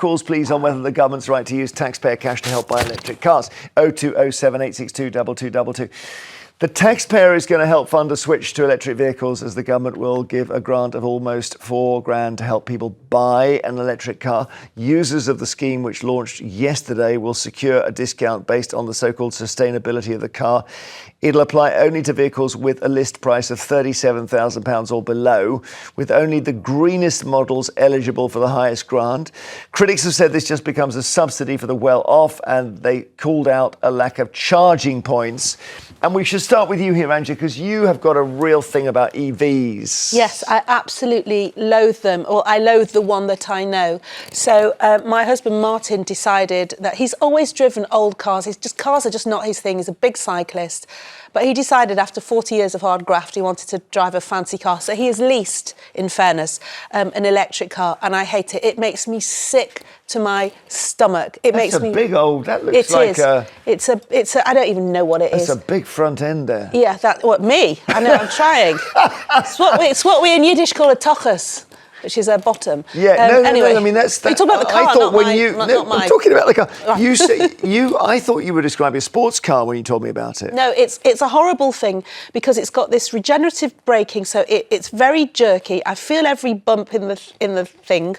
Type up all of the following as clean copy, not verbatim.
calls, please, on whether the government's right to use taxpayer cash to help buy electric cars. 0207 862 2222. The taxpayer is going to help fund a switch to electric vehicles, as the government will give a grant of almost $4,000 to help people buy an electric car. Users of the scheme, which launched yesterday, will secure a discount based on the so-called sustainability of the car. It'll apply only to vehicles with a list price of £37,000 or below, with only the greenest models eligible for the highest grant. Critics have said this just becomes a subsidy for the well-off, and they called out a lack of charging points. And we should start with you here, Angela, because you have got a real thing about EVs. Yes, I absolutely loathe them, or I loathe the one that I know. So my husband Martin decided that he's always driven old cars. Cars are just not his thing. He's a big cyclist. But he decided after 40 years of hard graft, he wanted to drive a fancy car. So he has leased, in fairness, an electric car, and I hate it. It makes me sick to my stomach. That's a big old. That looks like a. It's a. I don't even know what it is. It's a big front end there. Yeah, me. I know. I'm trying. It's what we in Yiddish call a tochus, which is a bottom. Yeah, anyway, no, I mean that's. You talk about the car, I thought not mine. I'm talking about the car. I thought you were describing a sports car when you told me about it. No, it's a horrible thing because it's got this regenerative braking, so it's very jerky. I feel every bump in the thing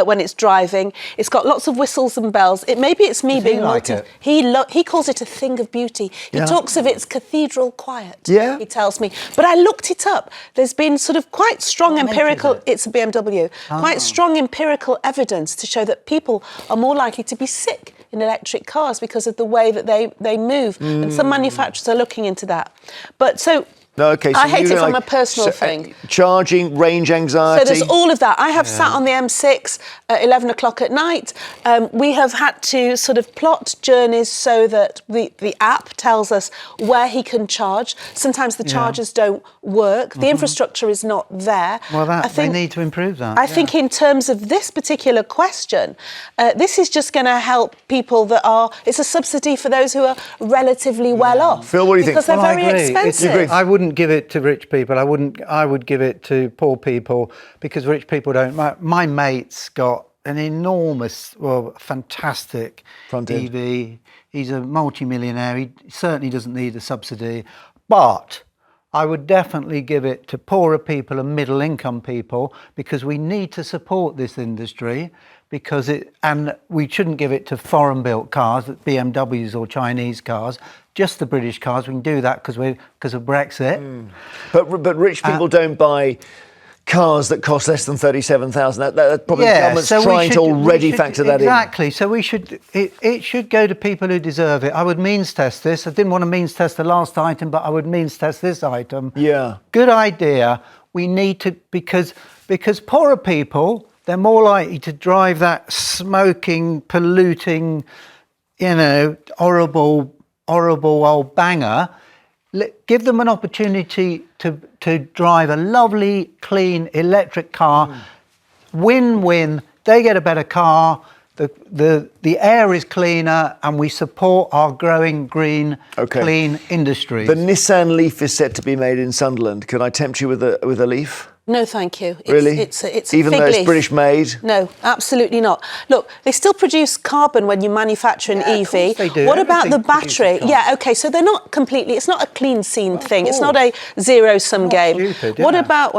when it's driving. It's got lots of whistles and bells. Maybe it's me being naughty. He calls it a thing of beauty. He talks of its cathedral quiet. Yeah, he tells me. But I looked it up. There's been sort of quite strong empirical. It's a BMW. Quite strong empirical evidence to show that people are more likely to be sick in electric cars because of the way that they move. And some manufacturers are looking into that. But so... No, okay, so I hate it from a personal thing. Charging, range anxiety. So there's all of that. I have sat on the M6 at 11 o'clock at night. We have had to sort of plot journeys so that the app tells us where he can charge. Sometimes the chargers don't work. The infrastructure is not there. Well, they need to improve that. I think in terms of this particular question, this is just going to help people that are... It's a subsidy for those who are relatively well off. Phil, what do you think? Because they're very expensive. I wouldn't give it to rich people. I would give it to poor people because rich people don't. My mate's got an enormous, fantastic front end EV. He's a multi-millionaire. He certainly doesn't need a subsidy. But I would definitely give it to poorer people and middle-income people because we need to support this industry. And we shouldn't give it to foreign-built cars, BMWs or Chinese cars. Just the British cars. We can do that because of Brexit. But rich people don't buy cars that cost less than $37,000. That probably the government's trying to already factor that in. Exactly. So it should go to people who deserve it. I would means test this. I didn't want to means test the last item, but I would means test this item. Yeah. Good idea. We need to because poorer people, they're more likely to drive that smoking, polluting, horrible old banger. Give them an opportunity to drive a lovely, clean electric car. Win-win. They get a better car. The air is cleaner, and we support our growing green, clean industries. The Nissan Leaf is set to be made in Sunderland. Can I tempt you with a Leaf? No, thank you. Really? It's a even fig though it's leaf. British made? No, absolutely not. Look, they still produce carbon when you manufacture an EV. Of course they do. What about the Everything battery? produces Yeah, okay, so they're not completely, it's not a clean scene thing. It's not a zero-sum game. Stupid, what about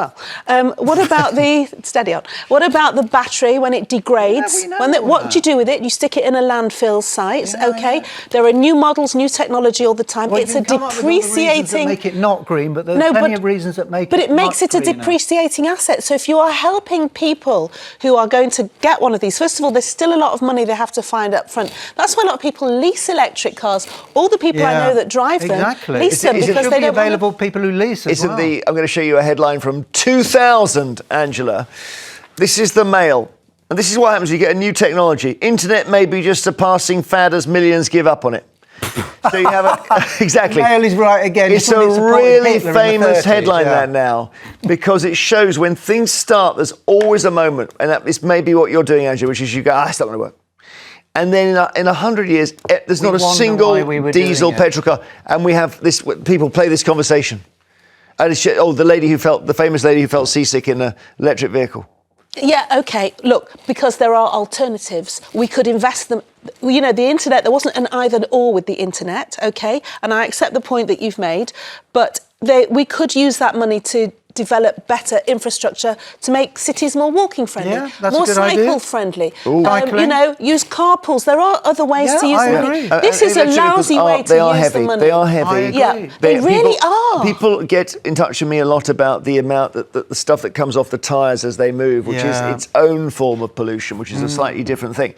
the, steady on, what about the battery when it degrades? Yeah, we know What do you do with it? You stick it in a landfill site, Yeah. There are new models, new technology all the time. Well, it's you a can come up with all the reasons that depreciating... make it not green, but there's plenty of reasons that make it But it makes much it a greener. depreciating asset. So if you are helping people who are going to get one of these, first of all, there's still a lot of money they have to find up front. That's why a lot of people lease electric cars. All the people I know that drive them lease them because they don't available people who lease as well. I'm going to show you a headline from 2000, Angela. This is the Mail. And this is what happens when you get a new technology. Internet may be just a passing fad as millions give up on it. So you have exactly. Mail is right again. It's a really famous headline that now, because it shows when things start, there's always a moment, and this may be what you're doing, Angela, which is you go, it's not going to work. And then in 100 years, there's not a single diesel petrol car, and we have this. People play this conversation. And the famous lady who felt seasick in an electric vehicle. Yeah, okay. Look, because there are alternatives, we could invest them. You know, the internet, there wasn't an either or with the internet, okay? And I accept the point that you've made, but we could use that money to develop better infrastructure to make cities more walking friendly, Yeah, that's more a good cycle idea. friendly. Cycling. You know, use carpools. There are other ways Yeah, to use I the money. agree. This is a Electric vehicles lousy way to use the money. They are heavy. I agree. Yeah, they really are. People get in touch with me a lot about the amount that the stuff that comes off the tyres as they move, which is its own form of pollution, which is a slightly different thing.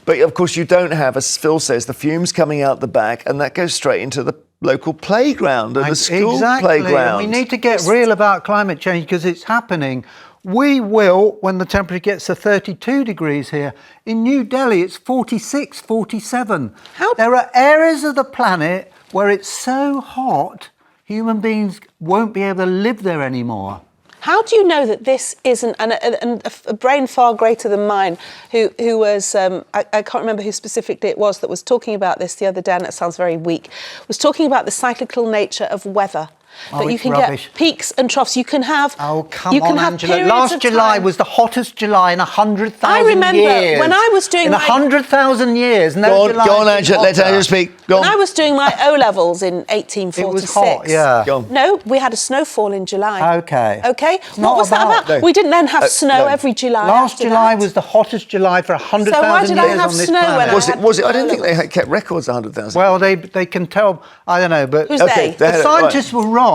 But of course, you don't have, as Phil says, the fumes coming out the back, and that goes straight into the local playground and the school playground. And we need to get real about climate change because it's happening. We will, when the temperature gets to 32 degrees here. In New Delhi, it's 46, 47. There are areas of the planet where it's so hot, human beings won't be able to live there anymore. How do you know that this isn't a brain far greater than mine, who was I can't remember who specifically it was that was talking about this the other day, and that sounds very weak, was talking about the cyclical nature of weather. That you can get peaks and troughs. You can have. Oh, come on, Angela. Last July was the hottest July in 100,000 years. I remember when I was doing in 100,000 years. Go on, Angela. Let Angela speak. Go on. When I was doing my O levels in 1846. It was hot, yeah. Go on. No, we had a snowfall in July. Okay. Okay. What was that about? No. We didn't then have snow every July. Last July was the hottest July for 100,000 So why did years I have on this snow when planet. Was it? I didn't think they kept records of 100,000. Well, they can tell. I don't know, but Who's they? the scientists were wrong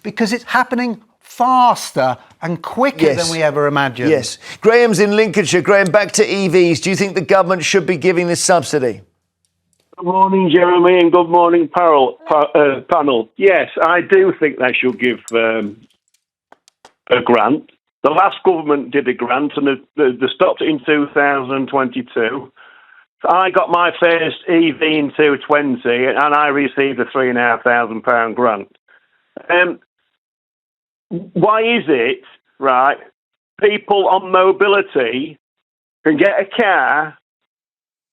because it's happening faster and quicker than we ever imagined. Yes. Graham's in Lincolnshire. Graham, back to EVs. Do you think the government should be giving this subsidy? Good morning, Jeremy, and good morning, panel. Yes, I do think they should give a grant. The last government did a grant, and they stopped it in 2022. I got my first EV in 2020, and I received a £3,500 grant. Why is it, right, people on mobility can get a car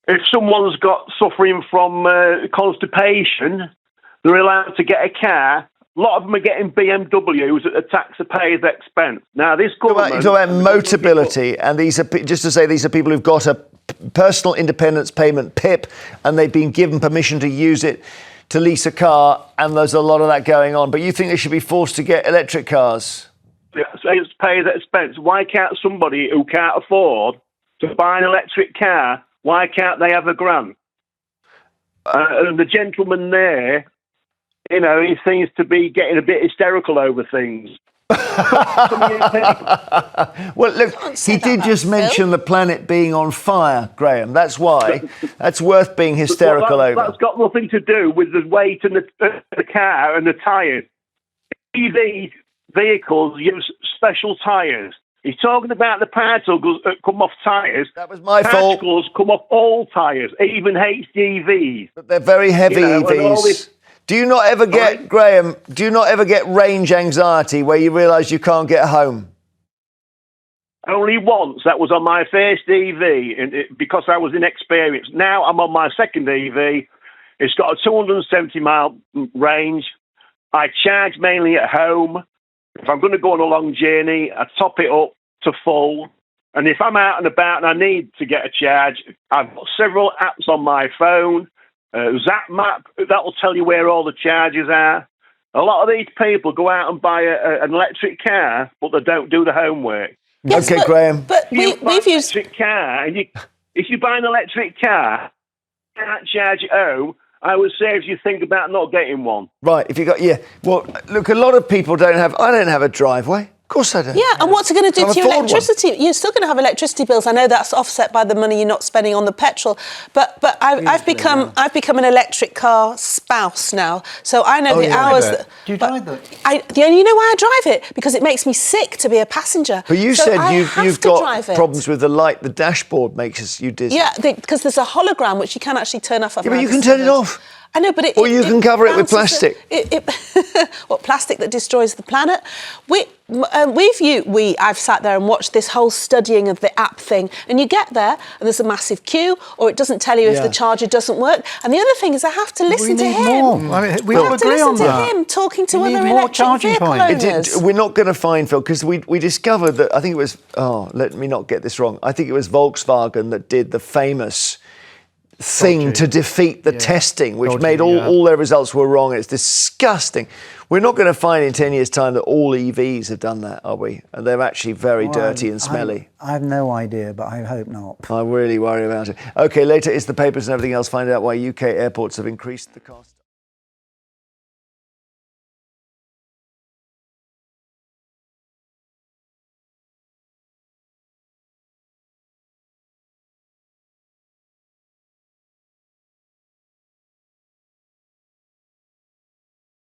if someone's suffering from constipation, they're allowed to get a car. A lot of them are getting BMWs at the taxpayer's expense. Now, this government... You're talking about mobility, and these are, just to say, these are people who've got a personal independence payment, PIP, and they've been given permission to use it to lease a car, and there's a lot of that going on. But you think they should be forced to get electric cars? It's paid at expense. Why can't somebody who can't afford to buy an electric car, why can't they have a grant? And the gentleman there, you know, he seems to be getting a bit hysterical over things. Well, look, he did just mention the planet being on fire, Graham. That's why. That's worth being hysterical over. That's got nothing to do with the weight and the car and the tyres. EV vehicles use special tyres. He's talking about the particles that come off tyres. That was my fault. Particles come off all tyres, even HGVs. But they're very heavy EVs. Do you not ever get, Graham, do you not ever get range anxiety where you realise you can't get home? Only once. That was on my first EV because I was inexperienced. Now I'm on my second EV. It's got a 270-mile range. I charge mainly at home. If I'm going to go on a long journey, I top it up to full. And if I'm out and about and I need to get a charge, I've got several apps on my phone. Zap Map, that will tell you where all the charges are. A lot of these people go out and buy an electric car, but they don't do the homework. Yes, okay, Graham. But we've used... electric car, and if you buy an electric car, you can't charge at home, I would say if you think about not getting one. Right, if you got, well, look, a lot of people I don't have a driveway. Of course I don't. Yeah, and what's it going to do Can't to your afford electricity? You're still going to have electricity bills. I know that's offset by the money you're not spending on the petrol, but I've become an electric car spouse now. So I know the hours. Do you drive it? You know why I drive it? Because it makes me sick to be a passenger. But you so said you've got drive problems with the light. The dashboard makes you dizzy. Yeah, because there's a hologram which you can actually turn off. Yeah, but you can turn it off. I know, but it. Or you can cover it with bounces plastic. What, plastic that destroys the planet? I've sat there and watched this whole studying of the app thing, and you get there and there's a massive queue, or it doesn't tell you if the charger doesn't work. And the other thing is, I have to listen to him. More. I mean, we all agree on that. I have to listen to him talking to other more electric charging vehicle points. owners. We're not going to find, Phil, because we discovered that, I think it was, let me not get this wrong, I think it was Volkswagen that did the famous thing to defeat the testing, which made all their results were wrong. It's disgusting. We're not going to find in 10 years' time that all EVs have done that, are we? And they're actually very dirty and smelly. I have no idea, but I hope not. I really worry about it. OK, later is the papers and everything else. Find out why UK airports have increased the cost.